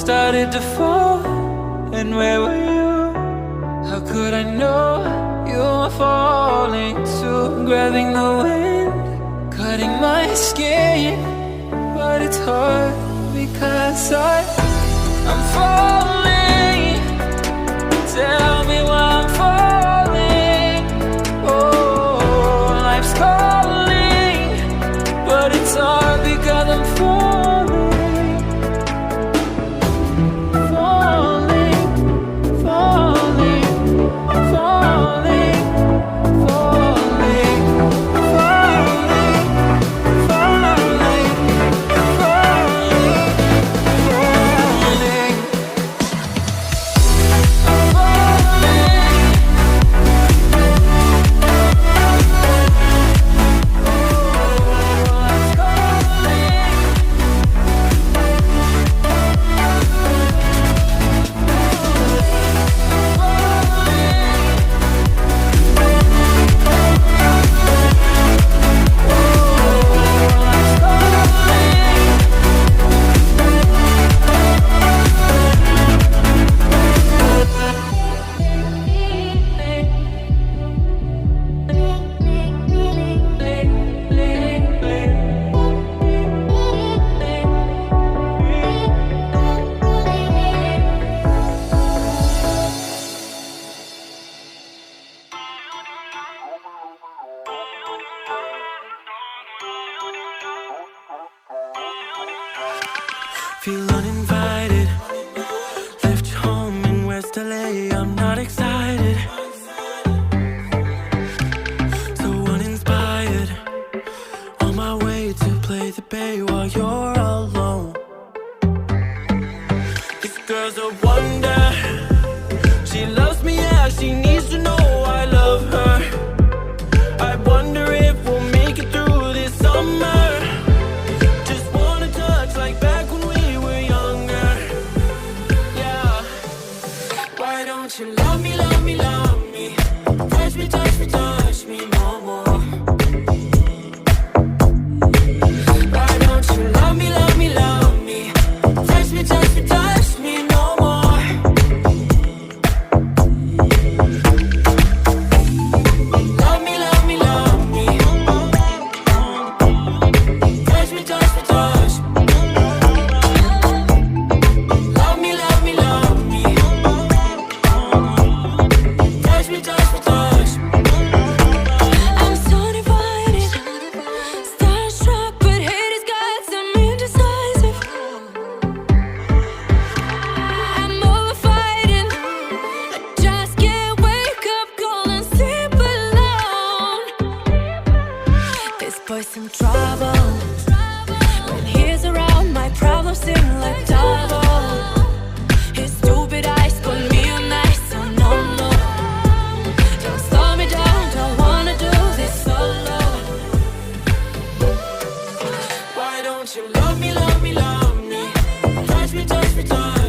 started to fall, and where were you? How could I know you were falling too? Grabbing the wind, cutting my skin, but it's hard because I'm falling. Tell me why I'm falling. Oh, life's calling, but it's hard because I'm falling. Feel uninvited. Left you home in West LA. I'm not excited. So uninspired. On my way to play the bay while you're alone. This girl's a wonder. She loves me, yeah. She needs to know I love her. I wonder if we'll make it through this summer. Just wanna touch like back when we were younger. Yeah. Why don't you love me, love me, love me? Touch me, touch me, touch me no more. Why don't you love me, love me, love me? Touch me, touch me, touch me no more. Love me, love me, love me. Touch me, touch me, touch me. Love me, love me, love me. Touch me, touch me, touch me. I'm so divided, starstruck, but hate has got some indecisive. I'm over fighting, I just can't wake up cold and sleep alone. This boy's some trouble. When he's around, my problems seem like double. His stupid eyes put me on ice, so no, no. Don't slow me down, don't wanna do this solo. Why don't you love me, love me, love me? Touch me, touch me, touch me.